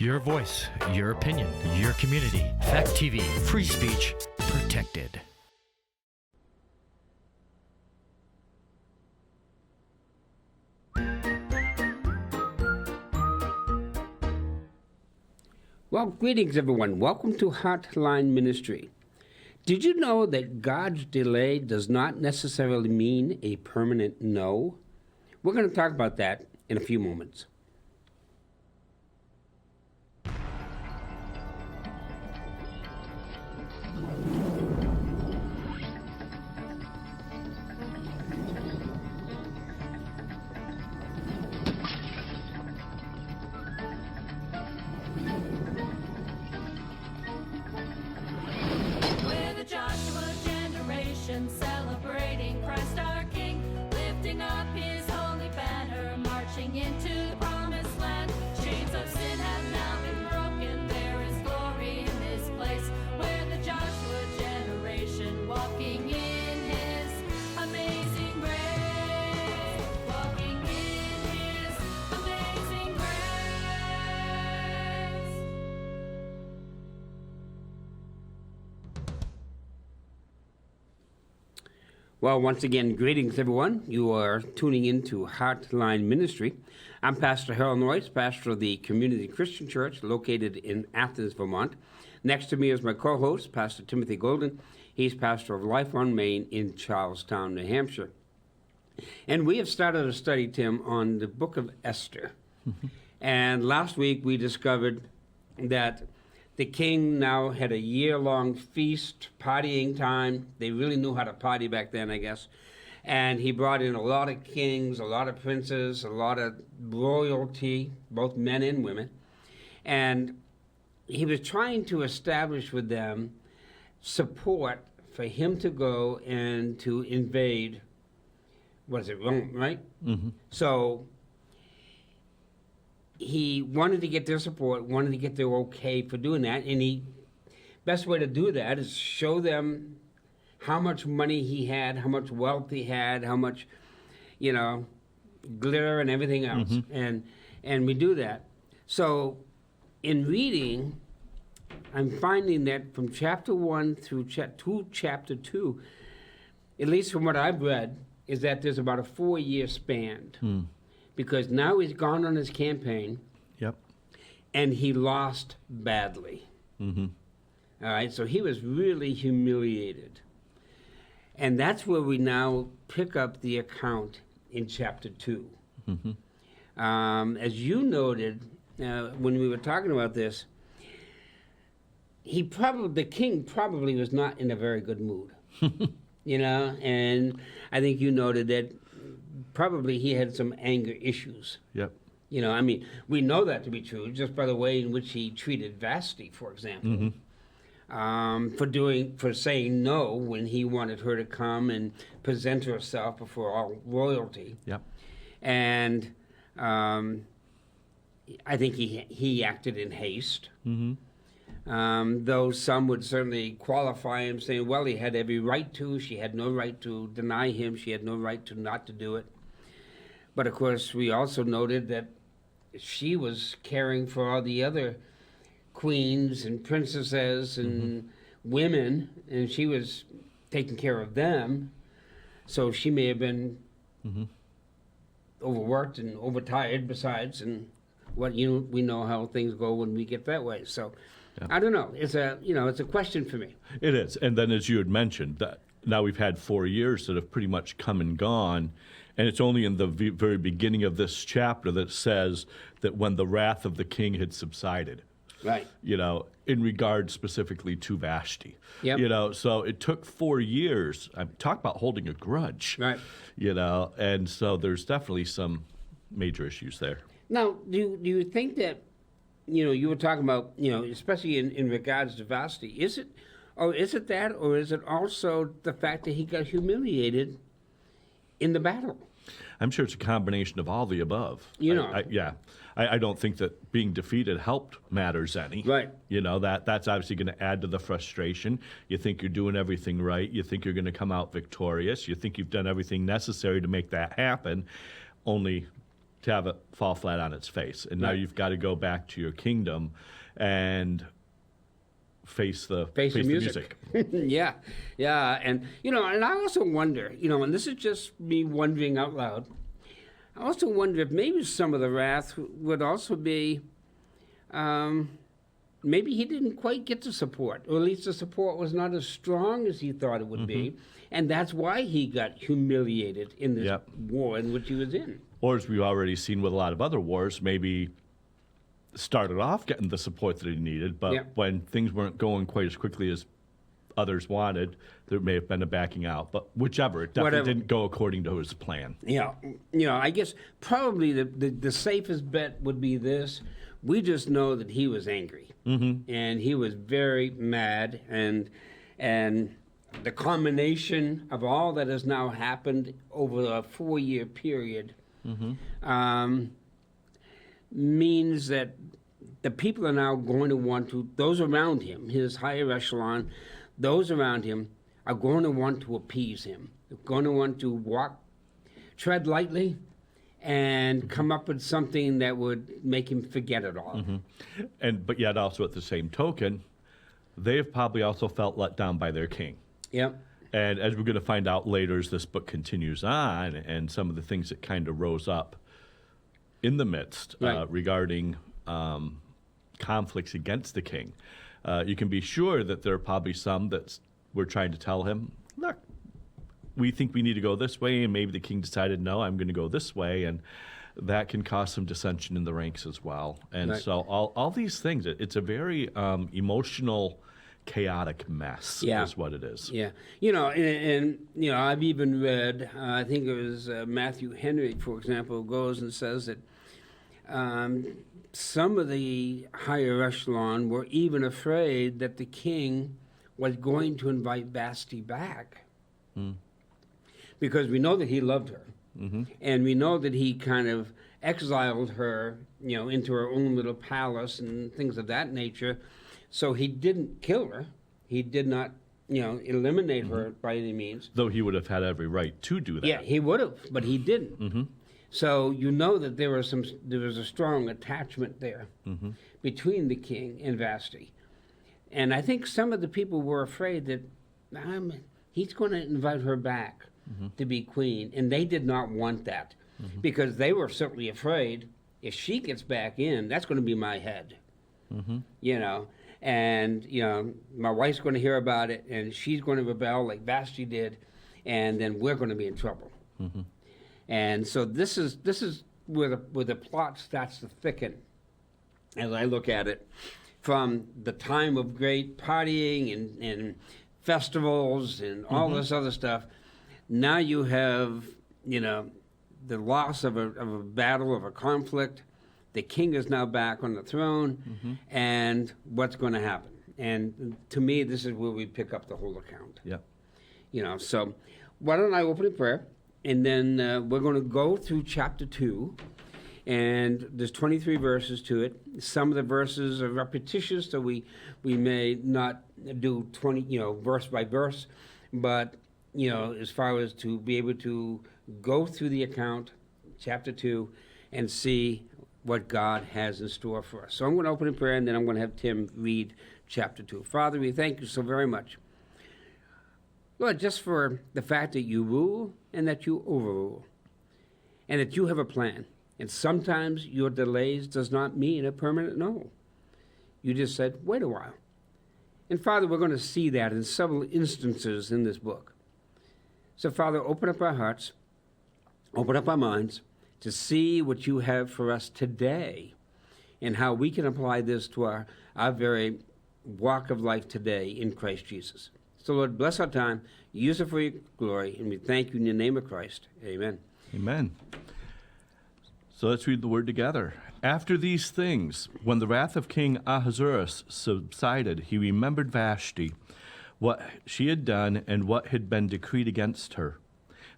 Your voice, your opinion, your community. Fact TV, free speech protected. Well, greetings, everyone. Welcome to Heartline Ministry. Did you know that God's delay does not necessarily mean a permanent no? We're going to talk about that in a few moments. Celebrating Christ our King, lifting up his holy banner, marching into the promised land. Chains of sin have now been broken. There is glory in this place where the Joshua generation walking in his amazing grace, walking in his amazing grace. Well, once again, greetings, everyone. You are tuning in to Heartline Ministry. I'm Pastor Harold Noyes, pastor of the Community Christian Church located in Athens, Vermont. Next to me is my co-host, Pastor Timothy Golden. He's pastor of Life on Main in Charlestown, New Hampshire. And we have started a study, Tim, on the book of Esther. And last week we discovered that the king now had a year-long feast, partying time. They really knew how to party back then, I guess. And he brought in a lot of kings, a lot of princes, a lot of royalty, both men and women. And he was trying to establish with them support for him to go and to invade, what is it, Rome, right? Mm-hmm. So he wanted to get their support, wanted to get their okay for doing that, and the best way to do that is show them how much money he had, how much wealth he had, how much, glitter and everything else, and we do that. So in reading, I'm finding that from chapter 1 through chapter 2, at least from what I've read, is that there's about a 4-year span. Because now he's gone on his campaign, and he lost badly. All right, so he was really humiliated. And that's where we now pick up the account in chapter 2. As you noted when we were talking about this, the king probably was not in a very good mood, and I think you noted that probably he had some anger issues. We know that to be true just by the way in which he treated Vashti, for example, for saying no when he wanted her to come and present herself before all royalty. And I think he acted in haste. Though some would certainly qualify him, saying, well, he had every right to. She had no right to deny him. She had no right to not to do it. But, of course, we also noted that she was caring for all the other queens and princesses and women, and she was taking care of them. So she may have been overworked and overtired besides, and we know how things go when we get that way. So I don't know. It's a question for me. It is. And then as you had mentioned, that now we've had 4 years that have pretty much come and gone. And it's only in the very beginning of this chapter that says that when the wrath of the king had subsided. Right. In regard specifically to Vashti. So it took 4 years. Talk about holding a grudge. Right. And so there's definitely some major issues there. Now, do you think that, you were talking about, especially in regards to Vashti, is it that, or is it also the fact that he got humiliated in the battle? I'm sure it's a combination of all the above. I don't think that being defeated helped matters any. Right. That's obviously going to add to the frustration. You think you're doing everything right. You think you're going to come out victorious. You think you've done everything necessary to make that happen. Only to have it fall flat on its face. And now Right. you've got to go back to your kingdom and face the music. Yeah, and and I also wonder, and this is just me wondering out loud. I also wonder if maybe some of the wrath would also be, maybe he didn't quite get the support, or at least the support was not as strong as he thought it would be, and that's why he got humiliated in this war in which he was in. Or as we've already seen with a lot of other wars, maybe started off getting the support that he needed, but when things weren't going quite as quickly as others wanted, there may have been a backing out. But whichever, it definitely didn't go according to his plan. I guess probably the safest bet would be this. We just know that he was angry, and he was very mad, and the combination of all that has now happened over a 4-year period means that the people are now going to want to, those around him, his higher echelon, those around him are going to want to appease him. They're going to want to tread lightly, and come up with something that would make him forget it all. But yet also at the same token, they have probably also felt let down by their king. Yep. And as we're going to find out later as this book continues on, and some of the things that kind of rose up in the midst regarding conflicts against the king, you can be sure that there are probably some that were trying to tell him, look, we think we need to go this way, and maybe the king decided, no, I'm going to go this way, and that can cause some dissension in the ranks as well. And so all these things, it's a very emotional, chaotic mess is what it is. Yeah. And I've even read, I think it was Matthew Henry, for example, goes and says that some of the higher echelon were even afraid that the king was going to invite Vashti back. Because we know that he loved her. And we know that he kind of exiled her, into her own little palace and things of that nature. So he didn't kill her. He did not, eliminate her by any means. Though he would have had every right to do that. Yeah, he would have, but he didn't. So that there was a strong attachment there between the king and Vashti. And I think some of the people were afraid that he's going to invite her back to be queen, and they did not want that because they were certainly afraid if she gets back in, that's going to be my head. And my wife's going to hear about it, and she's going to rebel like Vashti did, and then we're going to be in trouble. And so this is where the plot starts to thicken, as I look at it, from the time of great partying and festivals and all this other stuff. Now you have the loss of a battle, of a conflict. The king is now back on the throne, and what's going to happen? And to me, this is where we pick up the whole account. Yeah. So why don't I open in prayer, and then we're going to go through chapter 2, and there's 23 verses to it. Some of the verses are repetitious, so we may not do 20, verse by verse, but as far as to be able to go through the account, chapter 2, and see what God has in store for us. So I'm going to open in prayer, and then I'm going to have Tim read chapter 2. Father, we thank you so very much, Lord, just for the fact that you rule and that you overrule, and that you have a plan. And sometimes your delays does not mean a permanent no. You just said, wait a while. And Father, we're going to see that in several instances in this book. So Father, open up our hearts, open up our minds to see what you have for us today and how we can apply this to our very walk of life today in Christ Jesus. So Lord, bless our time, use it for your glory, and we thank you in the name of Christ. Amen. Amen. So let's read the word together. After these things, when the wrath of King Ahasuerus subsided, he remembered Vashti, what she had done and what had been decreed against her.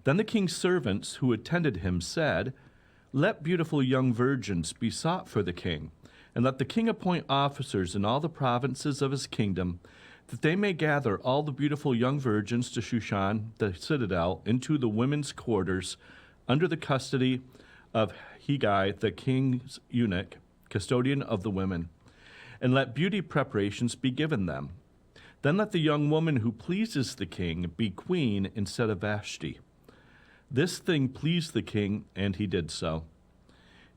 Then the king's servants who attended him said, let beautiful young virgins be sought for the king, and let the king appoint officers in all the provinces of his kingdom, that they may gather all the beautiful young virgins to Shushan, the citadel, into the women's quarters, under the custody of Hegai, the king's eunuch, custodian of the women, and let beauty preparations be given them. Then let the young woman who pleases the king be queen instead of Vashti. This thing pleased the king, and he did so.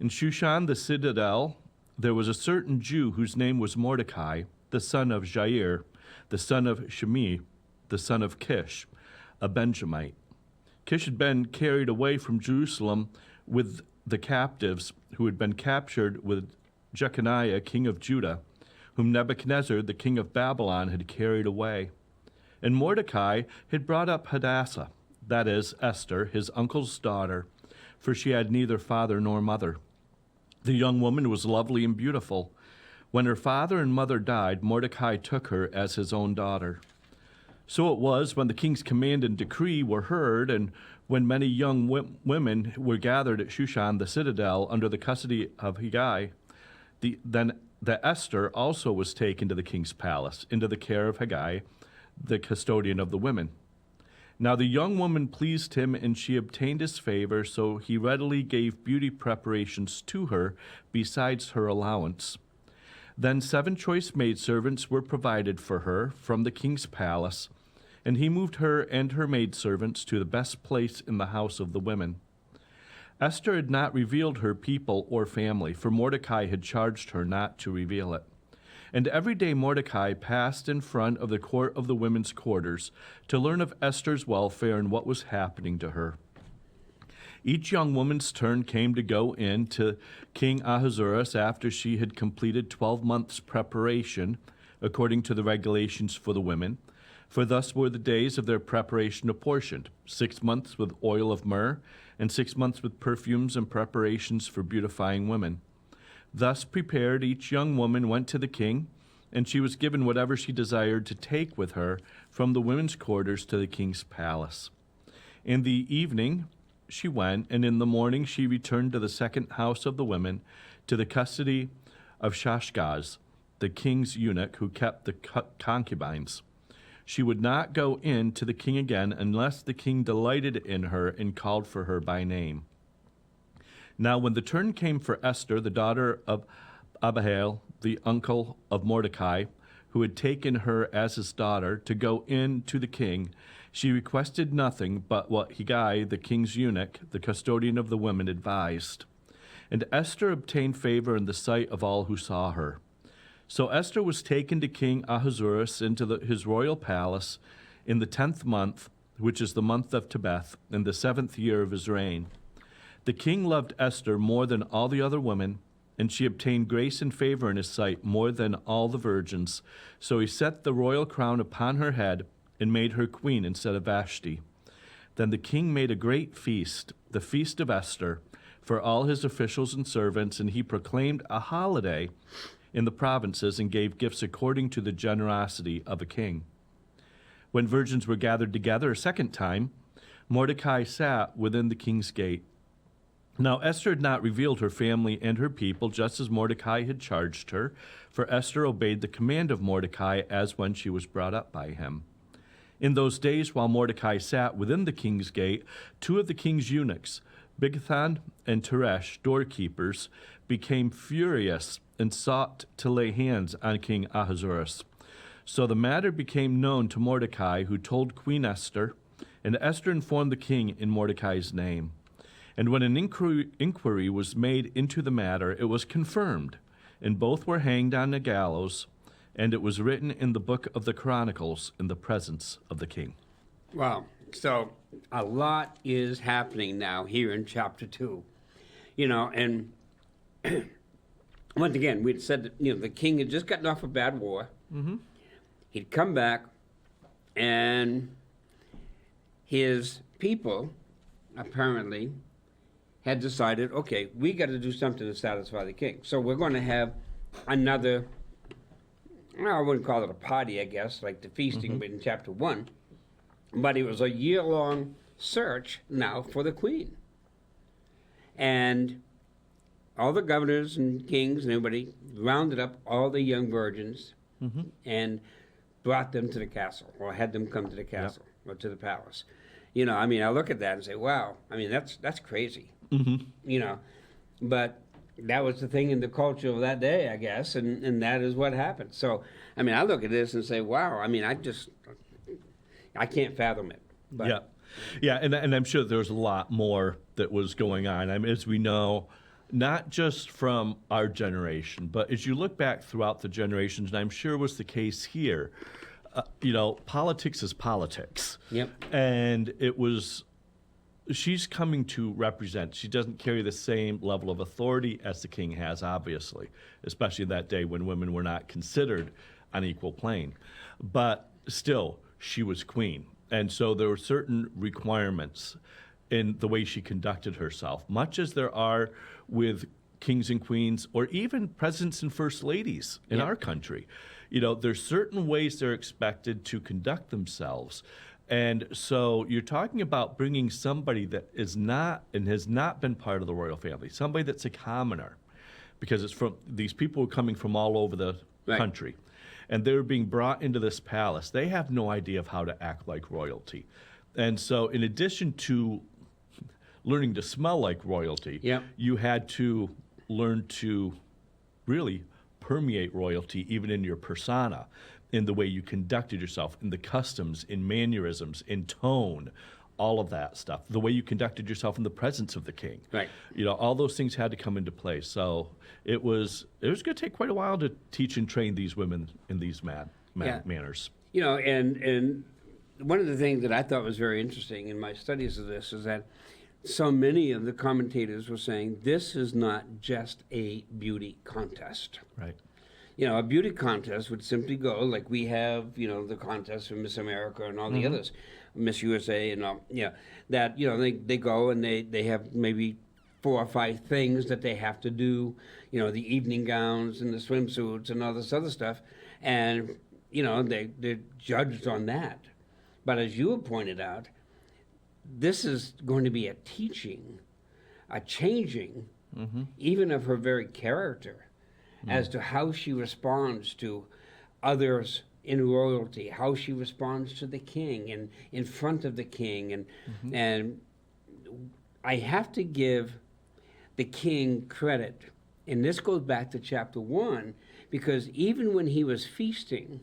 In Shushan the citadel, there was a certain Jew whose name was Mordecai, the son of Jair, the son of Shimei, the son of Kish, a Benjamite. Kish had been carried away from Jerusalem with the captives who had been captured with Jeconiah, king of Judah, whom Nebuchadnezzar, the king of Babylon, had carried away. And Mordecai had brought up Hadassah, that is, Esther, his uncle's daughter, for she had neither father nor mother. The young woman was lovely and beautiful. When her father and mother died, Mordecai took her as his own daughter. So it was, when the king's command and decree were heard, and when many young women were gathered at Shushan the citadel under the custody of Hegai, then Esther also was taken to the king's palace, into the care of Hegai, the custodian of the women. Now the young woman pleased him, and she obtained his favor, so he readily gave beauty preparations to her, besides her allowance. Then 7 choice maidservants were provided for her from the king's palace, and he moved her and her maidservants to the best place in the house of the women. Esther had not revealed her people or family, for Mordecai had charged her not to reveal it. And every day Mordecai passed in front of the court of the women's quarters to learn of Esther's welfare and what was happening to her. Each young woman's turn came to go in to King Ahasuerus after she had completed 12 months' preparation, according to the regulations for the women. For thus were the days of their preparation apportioned, 6 months with oil of myrrh, and 6 months with perfumes and preparations for beautifying women. Thus prepared, each young woman went to the king, and she was given whatever she desired to take with her from the women's quarters to the king's palace. In the evening she went, and in the morning she returned to the second house of the women, to the custody of Shashgaz, the king's eunuch who kept the concubines. She would not go in to the king again unless the king delighted in her and called for her by name. Now when the turn came for Esther, the daughter of Abihail, the uncle of Mordecai, who had taken her as his daughter, to go in to the king, she requested nothing but what Hegai, the king's eunuch, the custodian of the women, advised. And Esther obtained favor in the sight of all who saw her. So Esther was taken to King Ahasuerus into his royal palace in the 10th month, which is the month of Tebeth, in the 7th year of his reign. The king loved Esther more than all the other women, and she obtained grace and favor in his sight more than all the virgins. So he set the royal crown upon her head and made her queen instead of Vashti. Then the king made a great feast, the feast of Esther, for all his officials and servants, and he proclaimed a holiday in the provinces and gave gifts according to the generosity of a king. When virgins were gathered together a second time, Mordecai sat within the king's gate. Now Esther had not revealed her family and her people, just as Mordecai had charged her, for Esther obeyed the command of Mordecai as when she was brought up by him. In those days, while Mordecai sat within the king's gate, 2 of the king's eunuchs, Bigthan and Teresh, doorkeepers, became furious and sought to lay hands on King Ahasuerus. So the matter became known to Mordecai, who told Queen Esther, and Esther informed the king in Mordecai's name. And when an inquiry was made into the matter, it was confirmed, and both were hanged on the gallows, and it was written in the book of the Chronicles in the presence of the king. Wow. So a lot is happening now here in chapter 2. And once again, we'd said that, the king had just gotten off a bad war. Mm-hmm. He'd come back, and his people apparently had decided, okay, we got to do something to satisfy the king. So we're going to have another, I wouldn't call it a party, I guess, like the feasting in chapter 1. But it was a year-long search now for the queen. And all the governors and kings and everybody rounded up all the young virgins and brought them to the castle, or had them come to the castle or to the palace. I look at that and say, wow, that's crazy. but that was the thing in the culture of that day, I guess, and that is what happened. So, I mean, I look at this and say, wow, I mean, I can't fathom it. But, Yeah. Yeah, and I'm sure there's a lot more that was going on. I mean, as we know, not just from our generation, but as you look back throughout the generations, and I'm sure was the case here, politics is politics. Yep. And she's coming to represent. She doesn't carry the same level of authority as the king has, obviously, especially that day when women were not considered on equal plane. But still, she was queen. And so there were certain requirements in the way she conducted herself, much as there are with kings and queens or even presidents and first ladies in our country. There's certain ways they're expected to conduct themselves. And so you're talking about bringing somebody that is not and has not been part of the royal family, somebody that's a commoner, because it's from these people are coming from all over the country. And they're being brought into this palace. They have no idea of how to act like royalty. And so in addition to learning to smell like royalty, you had to learn to really permeate royalty even in your persona, in the way you conducted yourself, in the customs, in mannerisms, in tone, all of that stuff, the way you conducted yourself in the presence of the king. Right. All those things had to come into play. So it was going to take quite a while to teach and train these women in these manners. And one of the things that I thought was very interesting in my studies of this is that so many of the commentators were saying this is not just a beauty contest. Right. A beauty contest would simply go like we have, the contest for Miss America and all the others, Miss USA and all, that, they go and they have maybe 4 or 5 things that they have to do, the evening gowns and the swimsuits and all this other stuff. And, they're judged on that. But as you have pointed out, this is going to be a teaching, a changing, even of her very character, as to how she responds to others in royalty, how she responds to the king and in front of the king. And I have to give the king credit, and this goes back to chapter 1, because even when he was feasting,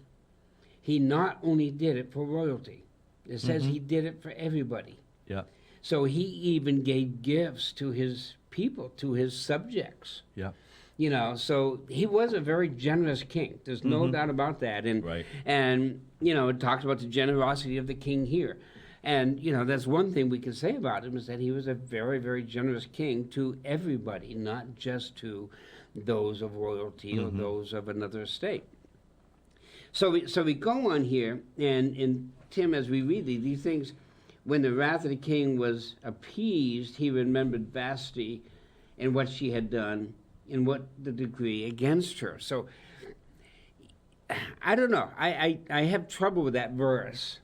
he not only did it for royalty. It says he did it for everybody. Yeah. So he even gave gifts to his people, to his subjects. Yeah. So he was a very generous king. There's no doubt about that. And it talks about the generosity of the king here. And, that's one thing we can say about him is that he was a very, very generous king to everybody, not just to those of royalty or those of another estate. So we go on here, and Tim, as we read these things, when the wrath of the king was appeased, he remembered Vashti and what she had done and what the decree against her. So I don't know. I have trouble with that verse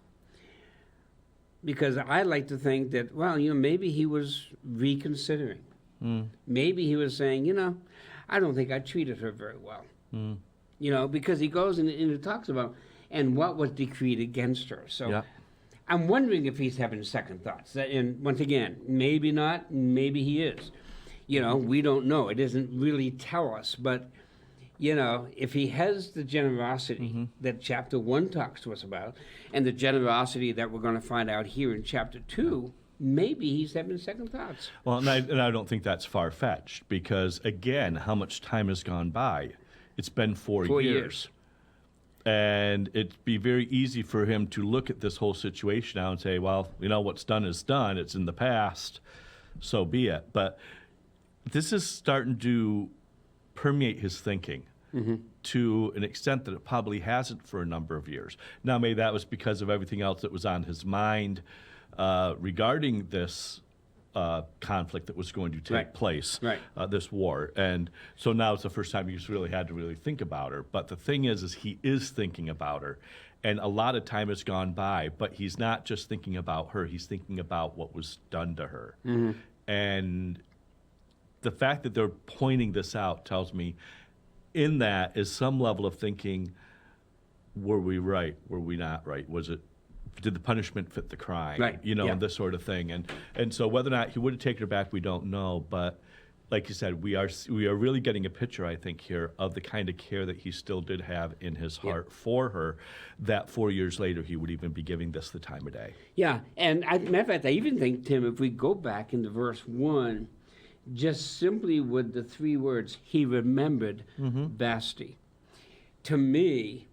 because I like to think that, maybe he was reconsidering. Maybe he was saying, I don't think I treated her very well. Because he goes and he talks about, and what was decreed against her. So I'm wondering if he's having second thoughts. And once again, maybe not, maybe he is. We don't know. It doesn't really tell us. But, if he has the generosity that chapter 1 talks to us about, and the generosity that we're going to find out here in chapter 2, maybe he's having second thoughts. Well, and I don't think that's far-fetched because, again, how much time has gone by? It's been 4 years. And it'd be very easy for him to look at this whole situation now and say, well, what's done is done. It's in the past. So be it. But this is starting to permeate his thinking to an extent that it probably hasn't for a number of years. Now, maybe that was because of everything else that was on his mind regarding this conflict that was going to take place, this war. And so now it's the first time he's really had to really think about her. But the thing is he is thinking about her. And a lot of time has gone by, but he's not just thinking about her, he's thinking about what was done to her. And the fact that they're pointing this out tells me in that is some level of thinking, were we right? Were we not right? Did the punishment fit the crime? And this sort of thing. And so whether or not he would have taken her back, we don't know. But like you said, we are really getting a picture, I think, here of the kind of care that he still did have in his heart for her, that 4 years later he would even be giving this the time of day. Yeah, and matter of fact, I even think, Tim, if we go back into verse 1, just simply with the 3 words, he remembered Vashti. To me,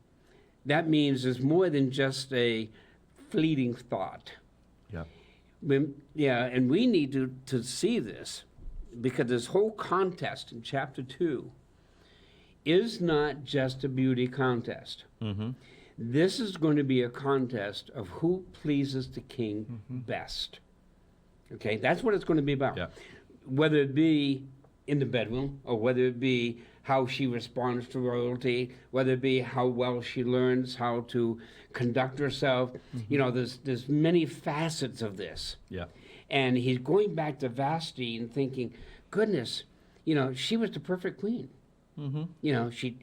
that means it's more than just a fleeting thought. Yeah. And we need to see this, because this whole contest in chapter 2 is not just a beauty contest. This is going to be a contest of who pleases the king best. Okay, that's what it's going to be about. Yeah. Whether it be in the bedroom, or whether it be how she responds to royalty, whether it be how well she learns how to conduct herself. You know, there's many facets of this. Yeah. And he's going back to Vashti and thinking, goodness, you know, she was the perfect queen. You know, she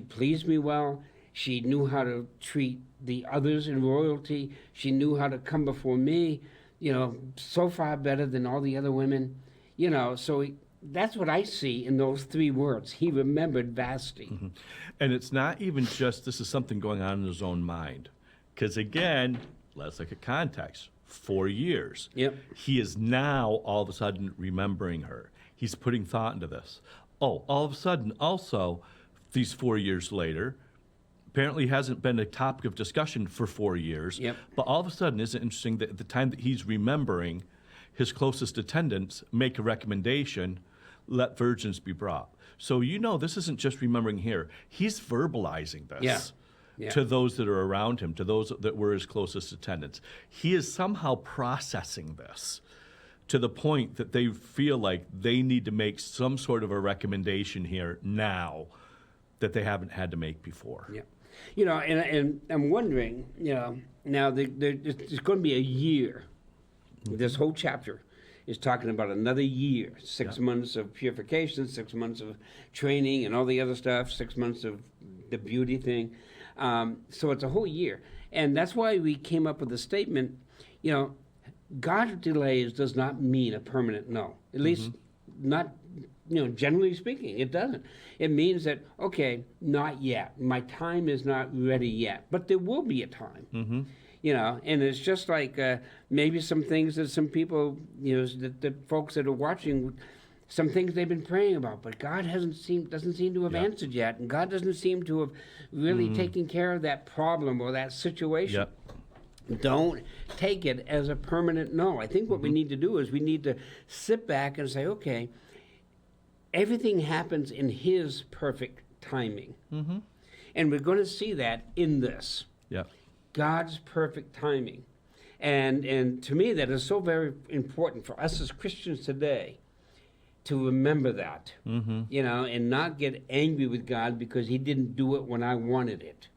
pleased me well. She knew how to treat the others in royalty. She knew how to come before me, you know, so far better than all the other women. You know, so that's what I see in those 3 words. He remembered Vashti. And it's not even just this is something going on in his own mind. Because again, let's look at context. 4 years. Yep. He is now all of a sudden remembering her. He's putting thought into this. Oh, all of a sudden, also, these 4 years later, apparently hasn't been a topic of discussion for 4 years. Yep. But all of a sudden, isn't it interesting that at the time that he's remembering, his closest attendants make a recommendation, let virgins be brought. So you know this isn't just remembering here. He's verbalizing this. Yeah. To those that are around him, to those that were his closest attendants. He is somehow processing this to the point that they feel like they need to make some sort of a recommendation here now that they haven't had to make before. Yeah. You know, and I'm wondering, you know, now there's going to be a year. This whole chapter is talking about another year, 6 months of purification, 6 months of training and all the other stuff, 6 months of the beauty thing. So it's a whole year. And that's why we came up with the statement, you know, God delays does not mean a permanent no. At least not, you know, generally speaking, it doesn't. It means that, okay, not yet. My time is not ready yet. But there will be a time. You know, and it's just like maybe some things that some people, you know, that folks that are watching, some things they've been praying about, but God doesn't seem to have answered yet, and God doesn't seem to have really taken care of that problem or that situation. Don't take it as a permanent no. I think what we need to do is we need to sit back and say, okay, everything happens in His perfect timing. And we're going to see that in this. God's perfect timing. And to me, that is so very important for us as Christians today to remember that, you know, and not get angry with God because He didn't do it when I wanted it,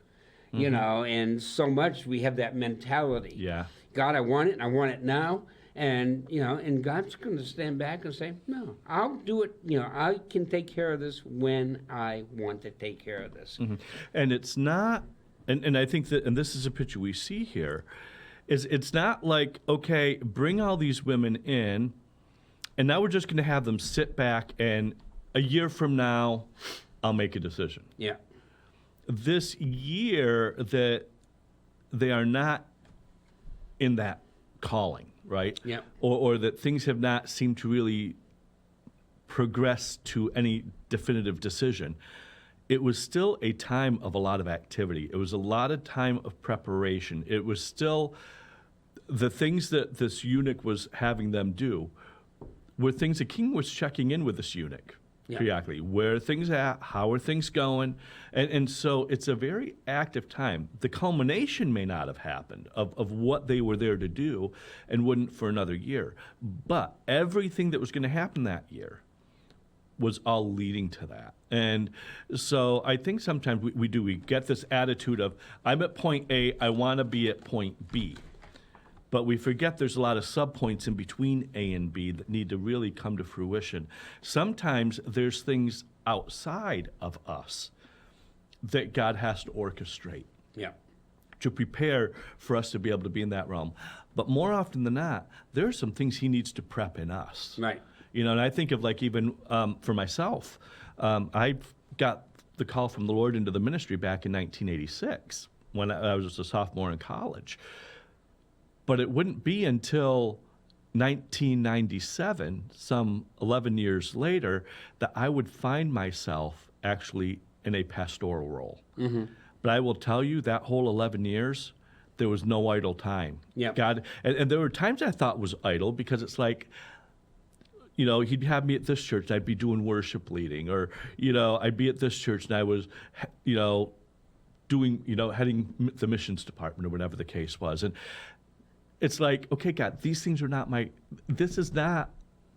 you know, and so much we have that mentality. God, I want it, and I want it now. And, you know, and God's going to stand back and say, no, I'll do it. You know, I can take care of this when I want to take care of this. And it's not, and I think that, and this is a picture we see here, is it's not like, okay, bring all these women in, and now we're just going to have them sit back, and a year from now, I'll make a decision. This year that they are not in that calling, right? Or that things have not seemed to really progress to any definitive decision. It was still a time of a lot of activity. It was a lot of time of preparation. It was still the things that this eunuch was having them do were things the king was checking in with this eunuch periodically. Where are things at? How are things going? And so it's a very active time. The culmination may not have happened of what they were there to do and wouldn't for another year. But everything that was going to happen that year was all leading to that. And so I think sometimes we get this attitude of, I'm at point A, I want to be at point B. But we forget there's a lot of subpoints in between A and B that need to really come to fruition. Sometimes there's things outside of us that God has to orchestrate to prepare for us to be able to be in that realm. But more often than not, there are some things He needs to prep in us. And I think of like even for myself, I got the call from the Lord into the ministry back in 1986 when I was a sophomore in college. But it wouldn't be until 1997, some 11 years later, that I would find myself actually in a pastoral role. Mm-hmm. But I will tell you, that whole 11 years, there was no idle time. Yep. God, and there were times I thought was idle because it's like, he'd have me at this church and I'd be doing worship leading, or, I'd be at this church and I was, doing, heading the missions department or whatever the case was. And it's like, okay, God, these things are not this is not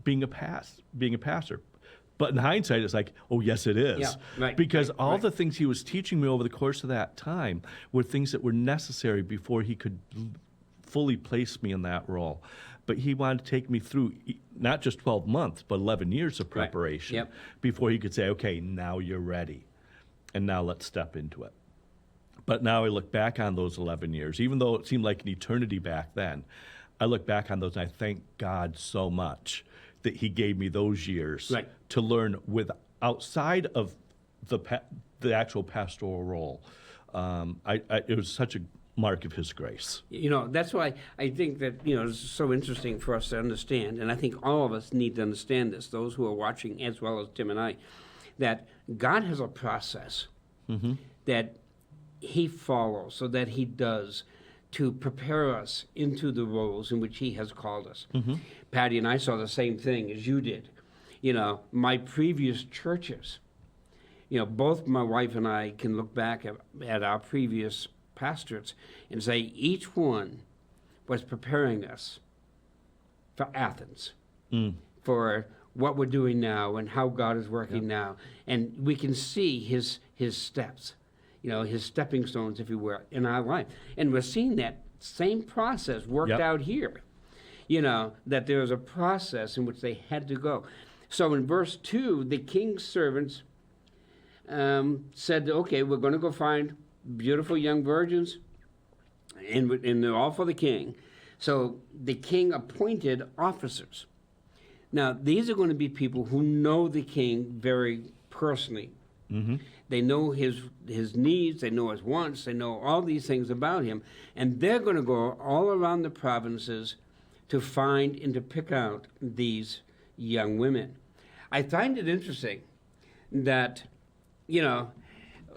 being a pastor. But in hindsight, it's like, oh, yes, it is. Yeah, right, because right, all right. the things he was teaching me over the course of that time were things that were necessary before he could fully place me in that role. But he wanted to take me through not just 12 months, but 11 years of preparation Yep. before he could say, okay, now you're ready. And now let's step into it. But now I look back on those 11 years, even though it seemed like an eternity back then, I look back on those and I thank God so much that he gave me those years Right. to learn outside of the actual pastoral role. It was such a mark of his grace. That's why I think that, it's so interesting for us to understand, and I think all of us need to understand this, those who are watching as well as Tim and I, that God has a process that he follows, so that he does, to prepare us into the roles in which he has called us. Patty and I saw the same thing as you did. My previous churches, both my wife and I can look back at our previous pastorates and say each one was preparing us for Athens, for what we're doing now and how God is working now. And we can see his steps, his stepping stones, if you will, in our life. And we're seeing that same process worked out here, that there was a process in which they had to go. So in verse 2, the king's servants said, okay, we're going to go find beautiful young virgins, and they're all for the king. So the king appointed officers. Now, these are going to be people who know the king very personally. They know his needs, they know his wants, they know all these things about him, and they're going to go all around the provinces to find and to pick out these young women. I find it interesting that,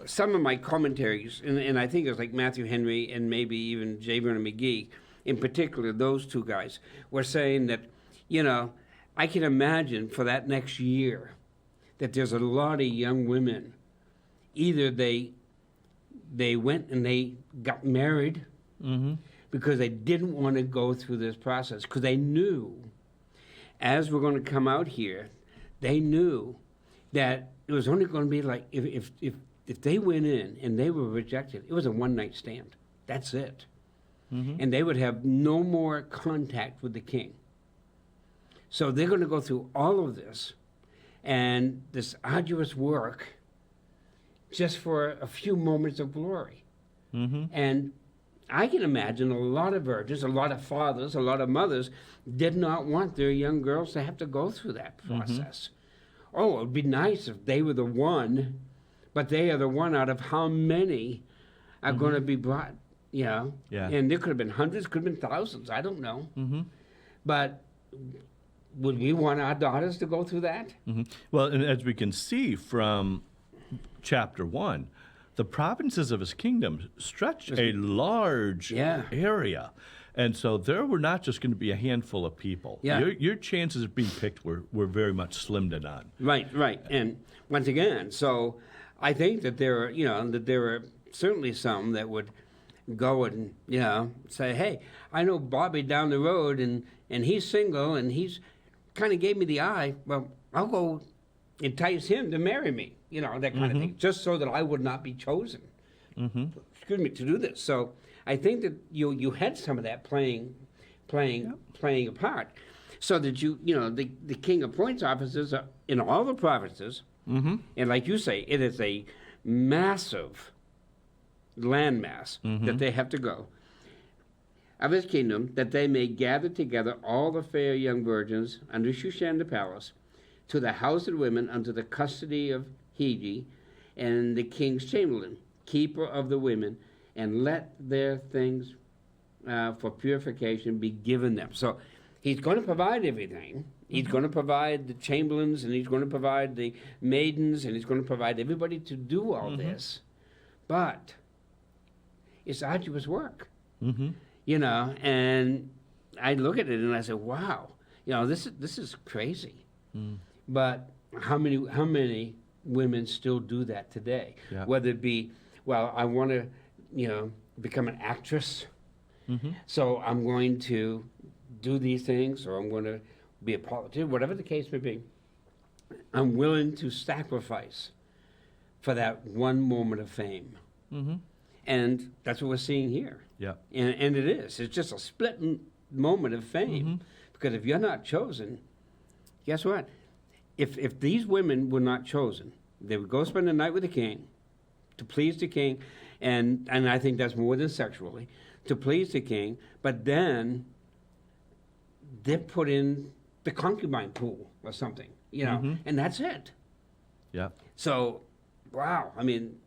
some of my commentaries, and I think it was like Matthew Henry and maybe even J. Vernon McGee, in particular, those two guys, were saying that, I can imagine for that next year that there's a lot of young women, either they went and they got married because they didn't want to go through this process, because they knew, as we're going to come out here, they knew that it was only going to be like, if they went in and they were rejected, it was a one-night stand. That's it. And they would have no more contact with the king. So they're going to go through all of this and this arduous work just for a few moments of glory. And I can imagine a lot of virgins, a lot of fathers, a lot of mothers did not want their young girls to have to go through that process. Oh, it would be nice if they were the one, but they are the one out of how many are going to be brought, Yeah. And there could have been hundreds, could have been thousands, I don't know. But would we want our daughters to go through that? Well, and as we can see from chapter 1, the provinces of his kingdom stretch a large area. And so there were not just going to be a handful of people. Your chances of being picked were very much slim to none. Right. And once again, so I think that there are certainly some that would go and, say, hey, I know Bobby down the road and he's single and he's kind of gave me the eye. Well, I'll go entice him to marry me, that kind of thing, just so that I would not be chosen, to do this. So I think that you had some of that playing a part, so that the king appoints officers in all the provinces, and like you say, it is a massive landmass that they have to go. of his kingdom, that they may gather together all the fair young virgins under Shushan the palace, to the house of women, unto the custody of Hegi, and the king's chamberlain, keeper of the women, and let their things for purification be given them. So he's going to provide everything. He's going to provide the chamberlains, and he's going to provide the maidens, and he's going to provide everybody to do all this. But it's arduous work, you know. And I look at it and I say, wow, you know, this is crazy. But how many women still do that today? Yeah. Whether it be, well, I want to, you know, become an actress, so I'm going to do these things, or I'm going to be a politician, whatever the case may be. I'm willing to sacrifice for that one moment of fame. And that's what we're seeing here. Yeah. And it is. It's just a split moment of fame. Because if you're not chosen, guess what? If these women were not chosen, they would go spend the night with the king, to please the king, and I think that's more than sexually, to please the king, but then they're put in the concubine pool or something, you know, and that's it. Yeah. So, wow, I mean,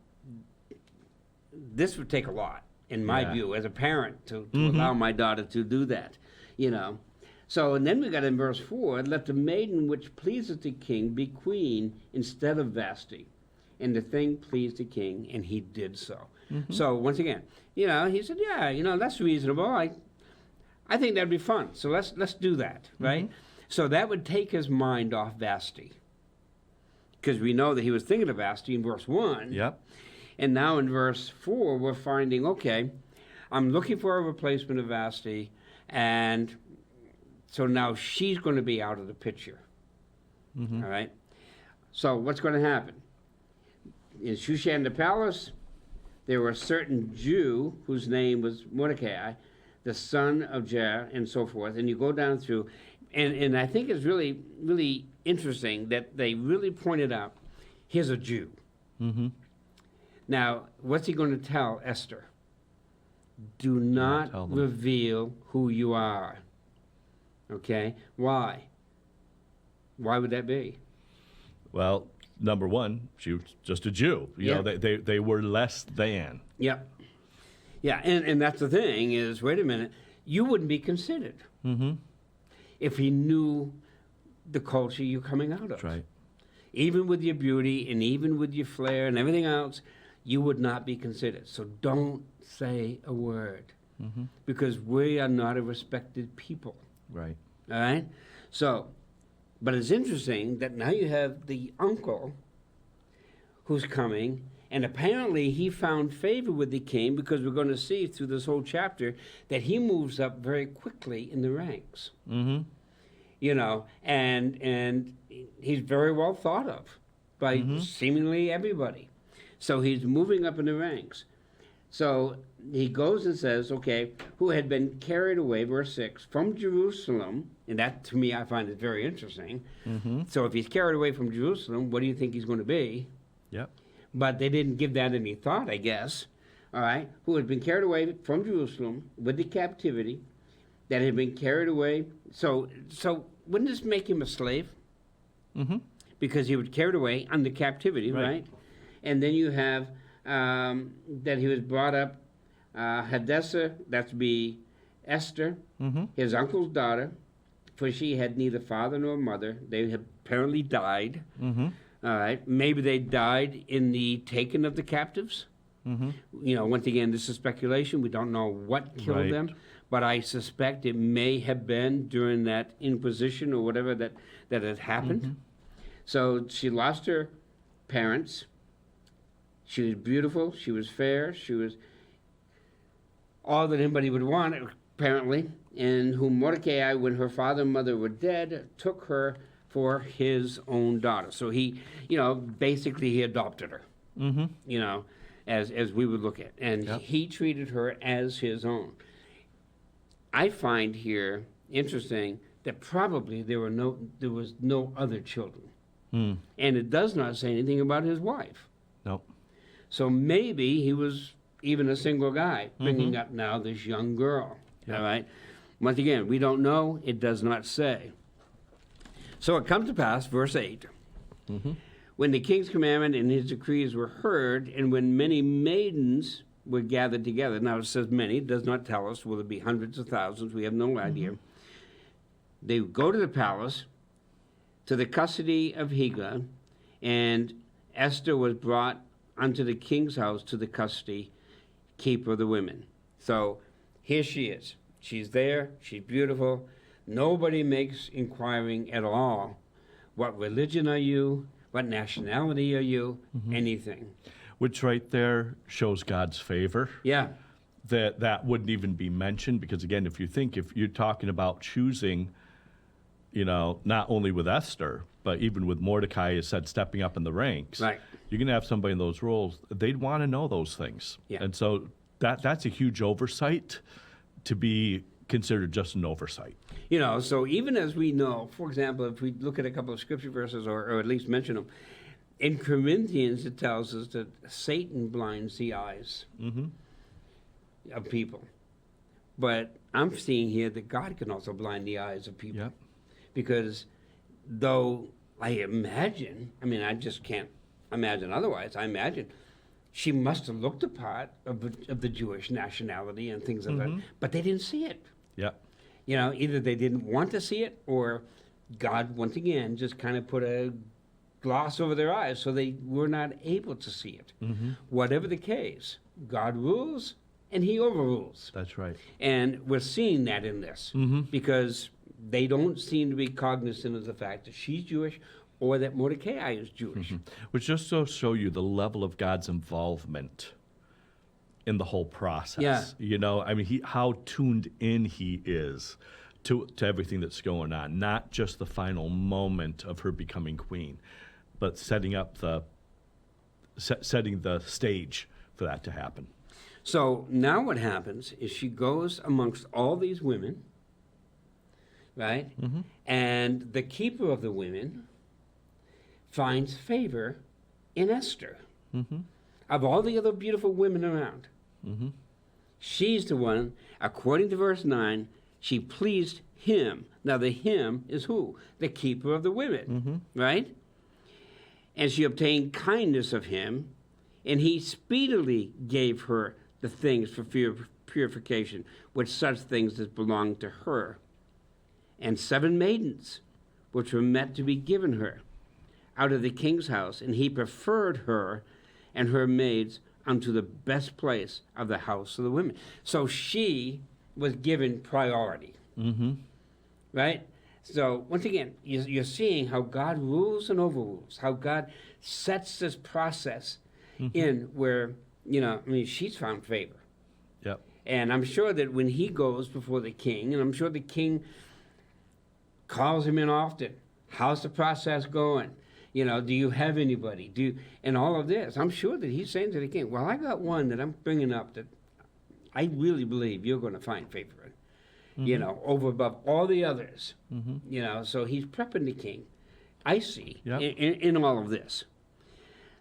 this would take a lot, in my view, as a parent, to allow my daughter to do that, you know. So, and then we got in verse 4, let the maiden which pleaseth the king be queen instead of Vashti. And the thing pleased the king, and he did so. So, once again, you know, he said, yeah, you know, that's reasonable. I think that'd be fun. So let's do that, right? So that would take his mind off Vashti. Because we know that he was thinking of Vashti in verse 1. Yep. And now in verse 4, we're finding, okay, I'm looking for a replacement of Vashti, and so now she's going to be out of the picture. All right? So what's going to happen? In Shushan the palace, there were a certain Jew whose name was Mordecai, the son of Jair, and so forth. And you go down through, and I think it's really, really interesting that they really pointed out, here's a Jew. Now, what's he going to tell Esther? Do not tell them. reveal who you are. Okay? Why? Why would that be? Well, number one, she was just a Jew. You know, they were less than. Yep. Yeah, and that's the thing is, wait a minute, you wouldn't be considered if he knew the culture you're coming out of. That's right. Even with your beauty and even with your flair and everything else, you would not be considered. So don't say a word because we are not a respected people. Right. All right? So, but it's interesting that now you have the uncle who's coming, and apparently he found favor with the king because we're going to see through this whole chapter that he moves up very quickly in the ranks. You know, and he's very well thought of by seemingly everybody. So he's moving up in the ranks. So he goes and says, okay, who had been carried away, verse 6, from Jerusalem, and that to me I find it very interesting. So if he's carried away from Jerusalem, what do you think he's going to be? Yep. But they didn't give that any thought, I guess. All right, who had been carried away from Jerusalem with the captivity, that had been carried away. So wouldn't this make him a slave? Because he was carried away under captivity, right? And then you have that he was brought up, Hadassah, that would be Esther, his uncle's daughter, for she had neither father nor mother. They had apparently died. All right, maybe they died in the taking of the captives. You know, once again, this is speculation. We don't know what killed them, but I suspect it may have been during that Inquisition or whatever that had happened. So she lost her parents. She was beautiful. She was fair. She was all that anybody would want, apparently, and whom Mordecai, when her father and mother were dead, took her for his own daughter. So he, you know, basically he adopted her, you know, as we would look at. And he treated her as his own. I find here interesting that probably there was no other children. And it does not say anything about his wife. Nope. So maybe he was even a single guy bringing up now this young girl. All right? Once again, we don't know. It does not say. So it comes to pass, verse 8, when the king's commandment and his decrees were heard, and when many maidens were gathered together. Now it says many. It does not tell us. Will it be hundreds of thousands? We have no idea. They go to the palace, to the custody of Hegai, and Esther was brought unto the king's house to the custody keeper of the women. So here she is. She's there. She's beautiful. Nobody makes inquiring at all. What religion are you? What nationality are you? Anything. Which right there shows God's favor. Yeah. That wouldn't even be mentioned because, again, if you're talking about choosing, not only with Esther, but even with Mordecai, as said, stepping up in the ranks. Right. You're going to have somebody in those roles. They'd want to know those things. Yeah. And so that's a huge oversight to be considered just an oversight. So even as we know, for example, if we look at a couple of scripture verses or at least mention them, in Corinthians it tells us that Satan blinds the eyes of people. But I'm seeing here that God can also blind the eyes of people. Yep. Because though I imagine, I just can't imagine otherwise, I imagine she must have looked the part of the Jewish nationality and things like that, but they didn't see it. Yeah. Either they didn't want to see it or God, once again, just kind of put a gloss over their eyes so they were not able to see it. Whatever the case, God rules and he overrules. That's right. And we're seeing that in this because they don't seem to be cognizant of the fact that she's Jewish or that Mordecai is Jewish. Which just to show you the level of God's involvement in the whole process. Yeah. How tuned in he is to everything that's going on, not just the final moment of her becoming queen, but setting the stage for that to happen. So now what happens is she goes amongst all these women, right? And the keeper of the women finds favor in Esther. Of all the other beautiful women around, she's the one, according to verse 9, she pleased him. Now the him is who? The keeper of the women, right? And she obtained kindness of him, and he speedily gave her the things for purification, with such things as belonged to her, and 7 maidens, which were meant to be given her out of the king's house, and he preferred her and her maids unto the best place of the house of the women. So she was given priority, right? So once again, you're seeing how God rules and overrules, how God sets this process in where, she's found favor. Yep. And I'm sure that when he goes before the king, and I'm sure the king calls him in often, how's the process going? Do you have anybody? And all of this, I'm sure that he's saying to the king, well, I got one that I'm bringing up that I really believe you're going to find favor in, over above all the others. So he's prepping the king, I see, in all of this.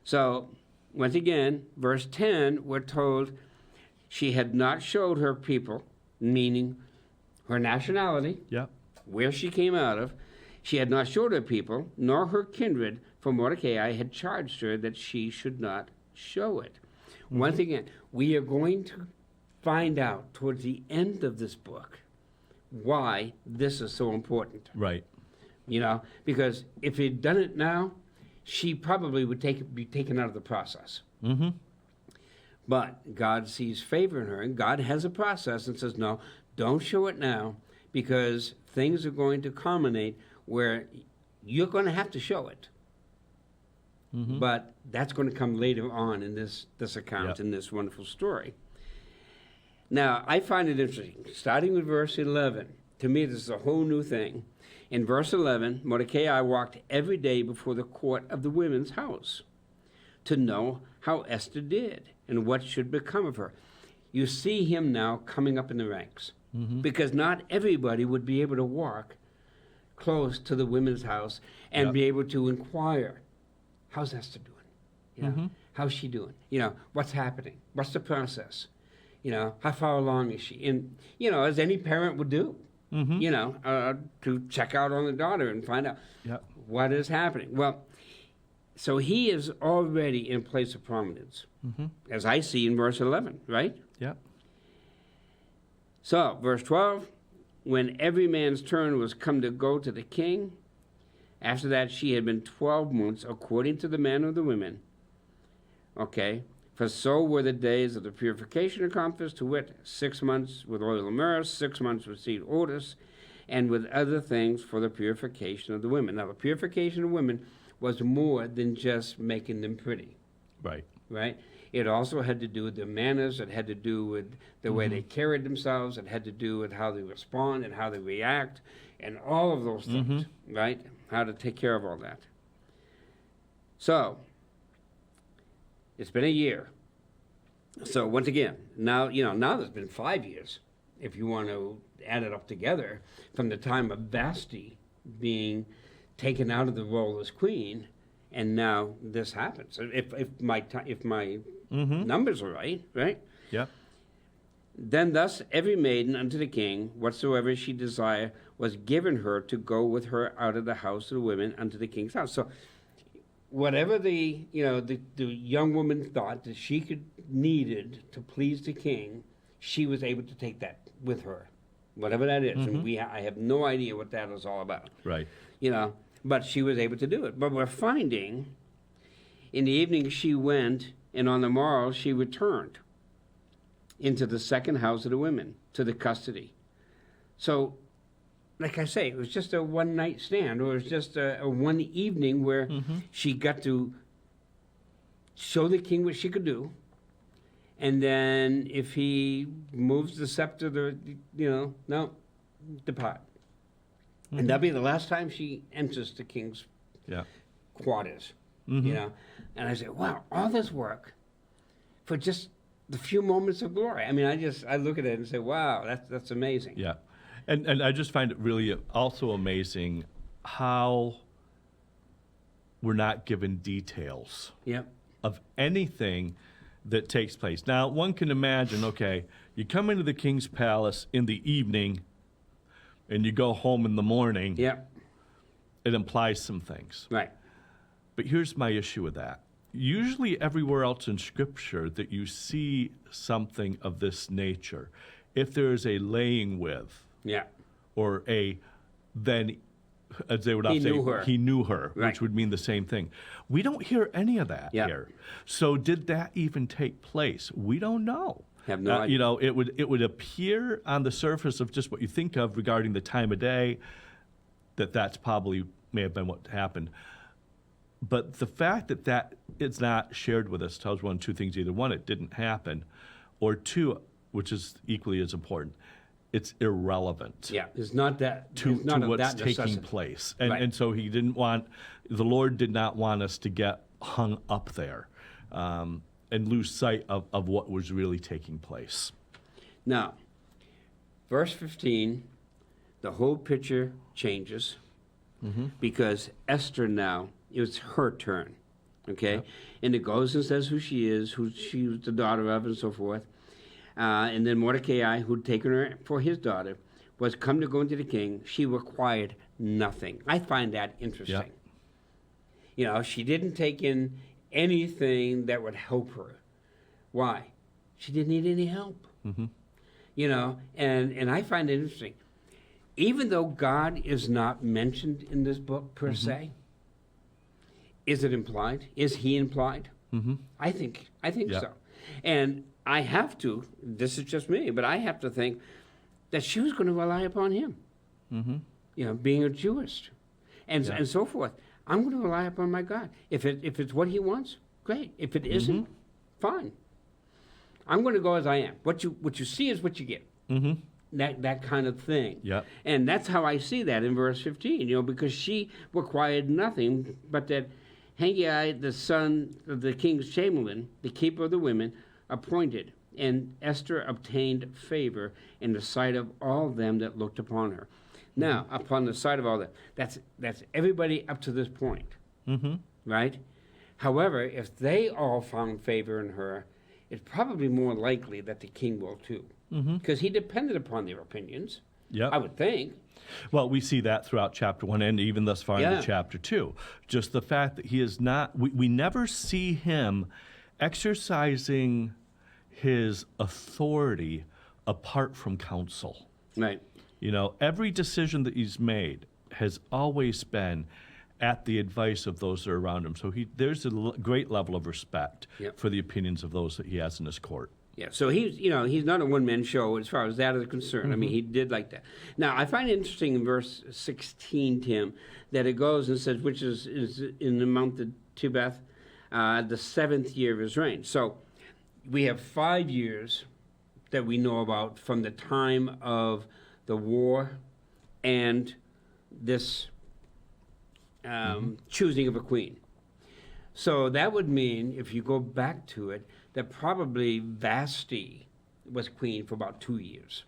So once again, verse 10, we're told she had not showed her people, meaning her nationality, where she came out of. She had not showed her people, nor her kindred, for Mordecai had charged her that she should not show it. Once again, we are going to find out towards the end of this book why this is so important. Right. Because if he'd done it now, she probably would be taken out of the process. But God sees favor in her, and God has a process and says, no, don't show it now, because things are going to culminate where you're going to have to show it. But that's going to come later on in this account, in this wonderful story. Now, I find it interesting, starting with verse 11. To me, this is a whole new thing. In verse 11, Mordecai walked every day before the court of the women's house to know how Esther did and what should become of her. You see him now coming up in the ranks, because not everybody would be able to walk close to the women's house and be able to inquire, how's Esther doing? How's she doing? What's happening? What's the process? how far along is she? And, as any parent would do, to check out on the daughter and find out what is happening. Well, so he is already in a place of prominence, as I see in verse 11, right? Yeah. So, verse 12, when every man's turn was come to go to the king, after that she had been 12 months, according to the man of the women. Okay, for so were the days of the purification accomplished, to wit, 6 months with oil of myrrh, 6 months with seed odors, and with other things for the purification of the women. Now, the purification of women was more than just making them pretty. Right? It also had to do with their manners. It had to do with the way they carried themselves. It had to do with how they respond and how they react and all of those things, right? How to take care of all that. So, it's been a year. So, once again, now there's been 5 years, if you want to add it up together, from the time of Vashti being taken out of the role as queen, and now this happens. If my numbers are right? Yeah. Then thus every maiden unto the king, whatsoever she desired, was given her to go with her out of the house of the women unto the king's house. So whatever the young woman thought that she needed to please the king, she was able to take that with her, whatever that is. And I have no idea what that is all about. Right. But she was able to do it. But we're finding in the evening she went, and on the morrow she returned into the second house of the women, to the custody. So, like I say, it was just a one-night stand, or it was just a one evening where she got to show the king what she could do, and then if he moves the scepter, no, depart. And that'll be the last time she enters the king's quarters, And I said, wow, all this work for just the few moments of glory. I mean, I look at it and say, wow, that's amazing. Yeah. And I just find it really also amazing how we're not given details of anything that takes place. Now, one can imagine, okay, you come into the king's palace in the evening and you go home in the morning. Yeah. It implies some things. Right. But here's my issue with that. Usually everywhere else in Scripture that you see something of this nature, if there is a laying with, or then, as they would often say, he knew her, right, which would mean the same thing. We don't hear any of that here. So did that even take place? We don't know. Have no idea. It would appear on the surface of just what you think of regarding the time of day that's probably may have been what happened. But the fact that is not shared with us tells one, two things. Either one, it didn't happen, or two, which is equally as important, it's irrelevant. Yeah, it's not that to what's taking necessity. place. And so the Lord did not want us to get hung up there and lose sight of what was really taking place. Now, verse 15, the whole picture changes because Esther now, it was her turn, okay? Yep. And it goes and says who she is, who she was the daughter of, and so forth. And then Mordecai, who'd taken her for his daughter, was come to go into the king. She required nothing. I find that interesting. Yep. She didn't take in anything that would help her. Why? She didn't need any help. And I find it interesting. Even though God is not mentioned in this book per se, is it implied? Is he implied? I think so. And I have to, this is just me, but I have to think that she was going to rely upon him. Being a Jewess and so forth. I'm going to rely upon my God. If it's what he wants, great. If it isn't, fine. I'm going to go as I am. What you see is what you get. That kind of thing. Yeah. And that's how I see that in verse 15, because she required nothing but that Haggai, the son of the king's chamberlain, the keeper of the women, appointed, and Esther obtained favor in the sight of all them that looked upon her. Now, upon the sight of all that, that's everybody up to this point, right? However, if they all found favor in her, it's probably more likely that the king will too. Because he depended upon their opinions, Yep. I would think. Well, we see that throughout chapter 1 and even thus far Yeah. into chapter 2. Just the fact that he is not, we never see him exercising his authority apart from counsel. Right. You know, every decision that he's made has always been at the advice of those that are around him. So there's a great level of respect Yep. for the opinions of those that he has in his court. Yeah, so he's not a one-man show as far as that is concerned. I mean, he did like that. Now, I find it interesting in verse 16, Tim, that it goes and says, which is in the month of Tebeth, the 7th year of his reign. So we have 5 years that we know about from the time of the war and this choosing of a queen. So that would mean, if you go back to it, that probably Vashti was queen for about 2 years.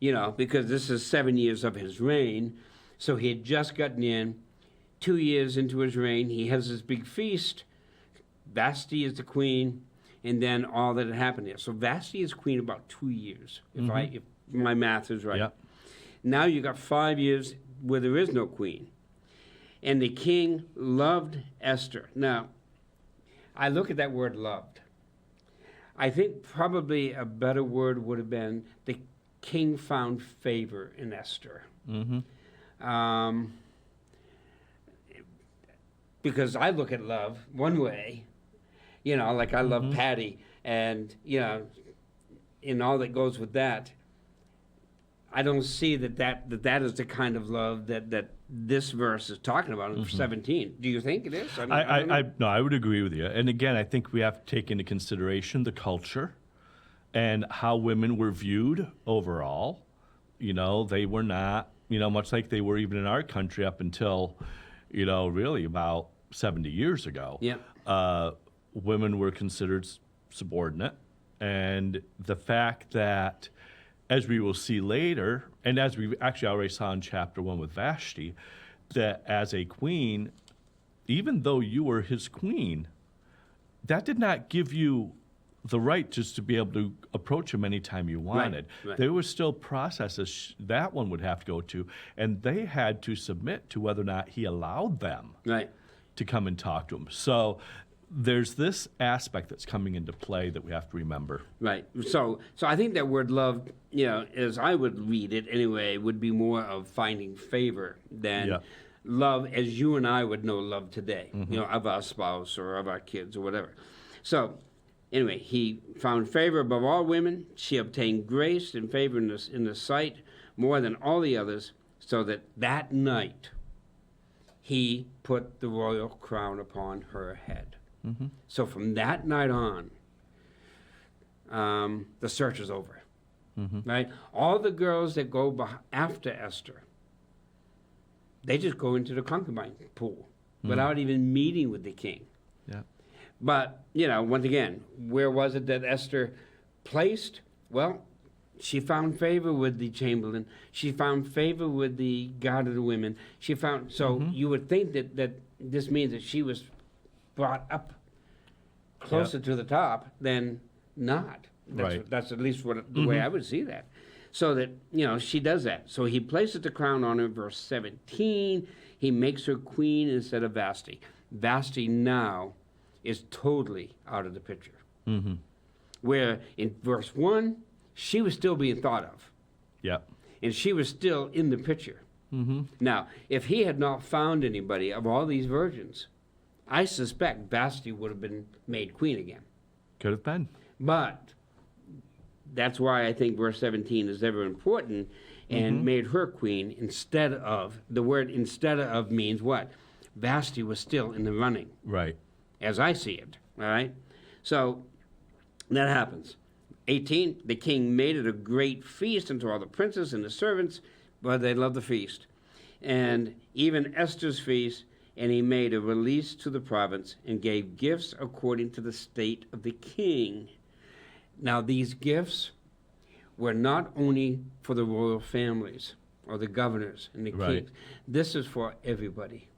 You know, because this is 7 years of his reign. So he had just gotten in. 2 years into his reign, he has this big feast. Vashti is the queen, and then all that had happened there. So Vashti is queen about 2 years, if my math is right. Yep. Now you got 5 years where there is no queen. And the king loved Esther. Now, I look at that word loved. I think probably a better word would have been the king found favor in Esther. Because I look at love one way, you know, like I love Patty, and, you know, in all that goes with that. I don't see that is the kind of love that this verse is talking about in 17. Do you think it is? I don't know. No, I would agree with you. And again, I think we have to take into consideration the culture and how women were viewed overall. You know, they were not, you know, much like they were even in our country up until, you know, really about 70 years ago. Yeah. Women were considered subordinate. And the fact that, as we will see later, and as we actually already saw in chapter 1 with Vashti, that as a queen, even though you were his queen, that did not give you the right just to be able to approach him anytime you wanted. Right. There were still processes that one would have to go to, and they had to submit to whether or not he allowed them Right. to come and talk to him. So there's this aspect that's coming into play that we have to remember. Right. So I think that word love, you know, as I would read it anyway, would be more of finding favor than Yeah. love as you and I would know love today, you know, of our spouse or of our kids or whatever. So anyway, he found favor above all women. She obtained grace and favor in the sight more than all the others, so that night he put the royal crown upon her head. So from that night on, the search is over, right? All the girls that go after Esther, they just go into the concubine pool without even meeting with the king. Yeah. But, you know, once again, where was it that Esther placed? Well, she found favor with the chamberlain. She found favor with the guard of the women. So you would think that this means that she was brought up closer to the top than not. That's at least the way I would see that. So that, you know, she does that. So he places the crown on her, verse 17. He makes her queen instead of Vashti. Vashti now is totally out of the picture. Where in verse 1, she was still being thought of. Yep. And she was still in the picture. Now, if he had not found anybody of all these virgins, I suspect Vashti would have been made queen again. Could have been. But that's why I think verse 17 is ever important, and made her queen instead of, the word instead of means what? Vashti was still in the running, Right. as I see it, all right? So that happens. 18, the king made it a great feast unto all the princes and the servants, but they loved the feast. And even Esther's feast, and he made a release to the province and gave gifts according to the state of the king. Now, these gifts were not only for the royal families or the governors and the Right. kings. This is for everybody,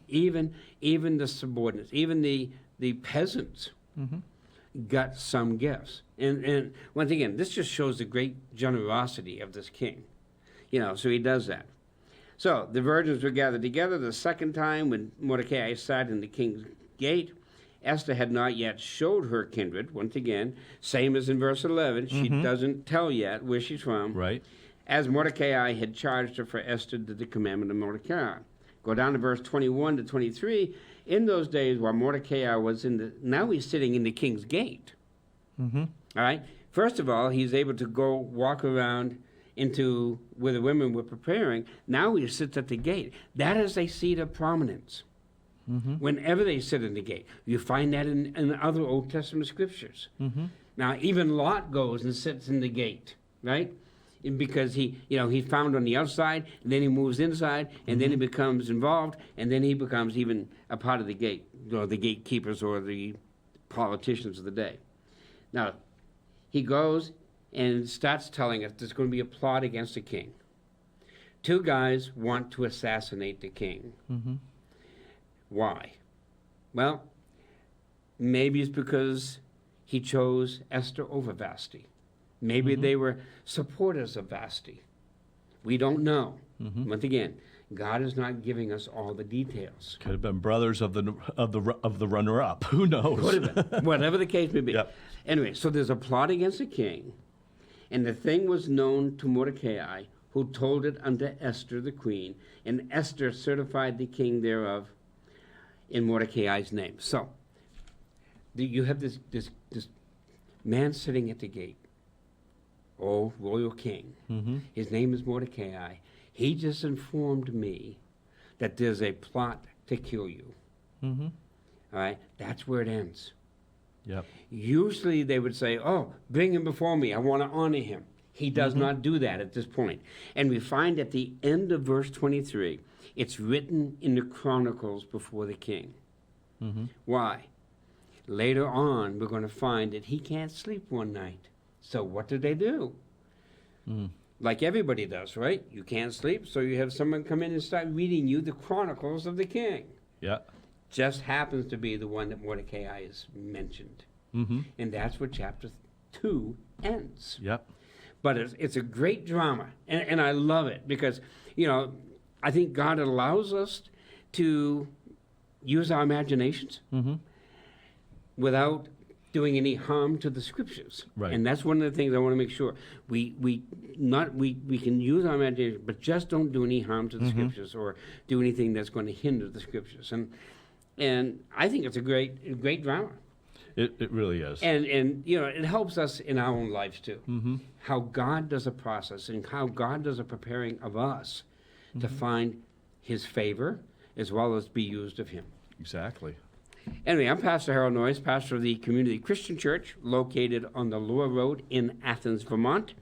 even the subordinates, even the peasants. got some gifts. And once again, this just shows the great generosity of this king. So he does that. So the virgins were gathered together the second time when Mordecai sat in the king's gate. Esther had not yet showed her kindred. Once again, same as in verse 11, she doesn't tell yet where she's from. Right. As Mordecai had charged her, for Esther did the commandment of Mordecai. Go down to verse 21 to 23. In those days, while Mordecai was now he's sitting in the king's gate. All right. First of all, he's able to go walk around into where the women were preparing. Now he sits at the gate. That is a seat of prominence. Whenever they sit in the gate, you find that in other Old Testament scriptures. Now, even Lot goes and sits in the gate, right? Because he's found on the outside, and then he moves inside, and then he becomes involved, and then he becomes even a part of the gate, or the gatekeepers or the politicians of the day. Now, he goes and starts telling us there's going to be a plot against the king. Two guys want to assassinate the king. Why? Well, maybe it's because he chose Esther over Vashti. Maybe they were supporters of Vashti. We don't know. Once again, God is not giving us all the details. Could have been brothers of the runner-up. Who knows? Could have been. Whatever the case may be. Yep. Anyway, so there's a plot against the king, and the thing was known to Mordecai, who told it unto Esther the queen, and Esther certified the king thereof in Mordecai's name. So you have this man sitting at the gate. Oh, royal king. His name is Mordecai. He just informed me that there's a plot to kill you. All right? That's where it ends. Yep. Usually they would say, oh, bring him before me. I want to honor him. He does not do that at this point. And we find at the end of verse 23, it's written in the chronicles before the king. Why? Later on, we're going to find that he can't sleep one night. So what do they do? Like everybody does, right? You can't sleep, so you have someone come in and start reading you the chronicles of the king. Yeah. Just happens to be the one that Mordecai is mentioned. And that's where chapter 2 ends. Yep. But it's a great drama, and I love it because, I think God allows us to use our imaginations without doing any harm to the scriptures. Right. And that's one of the things I want to make sure. We can use our imagination, but just don't do any harm to the scriptures or do anything that's going to hinder the scriptures. And I think it's a great drama. It really is. And it helps us in our own lives too. How God does a process and how God does a preparing of us to find his favor as well as be used of him. Exactly. Anyway, I'm Pastor Harold Noyes, pastor of the Community Christian Church located on the Lower Road in Athens, Vermont.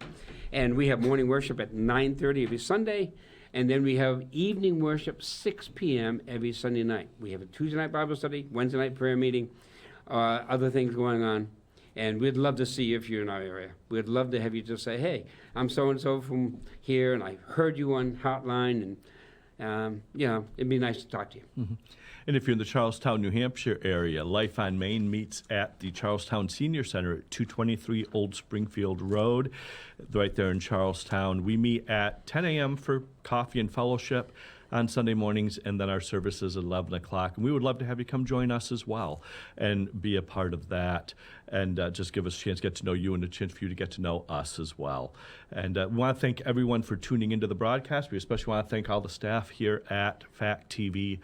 And we have morning worship at 9:30 every Sunday. And then we have evening worship 6 p.m. every Sunday night. We have a Tuesday night Bible study, Wednesday night prayer meeting, other things going on. And we'd love to see you if you're in our area. We'd love to have you just say, hey, I'm so-and-so from here, and I heard you on Heartline, and, it'd be nice to talk to you. And if you're in the Charlestown, New Hampshire area, Life on Main meets at the Charlestown Senior Center at 223 Old Springfield Road, right there in Charlestown. We meet at 10 a.m. for coffee and fellowship on Sunday mornings, and then our service is at 11 o'clock. And we would love to have you come join us as well and be a part of that, and just give us a chance to get to know you and a chance for you to get to know us as well. And we want to thank everyone for tuning into the broadcast. We especially want to thank all the staff here at Fact TV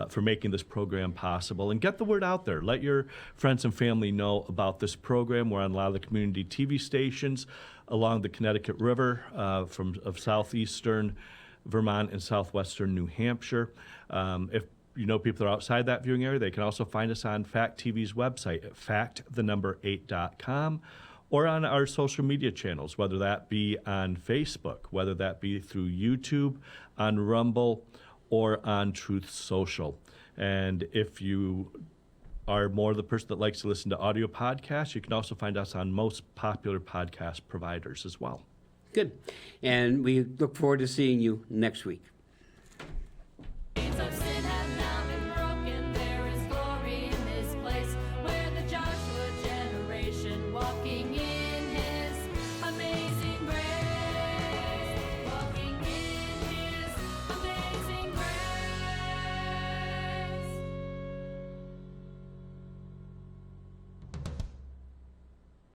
for making this program possible. And get the word out there. Let your friends and family know about this program. We're on a lot of the community TV stations along the Connecticut River of southeastern Vermont and southwestern New Hampshire. If you know people that are outside that viewing area, they can also find us on Fact TV's website at fact8.com or on our social media channels, whether that be on Facebook, whether that be through YouTube, on Rumble, or on Truth Social. And if you are more the person that likes to listen to audio podcasts, you can also find us on most popular podcast providers as well. Good. And we look forward to seeing you next week.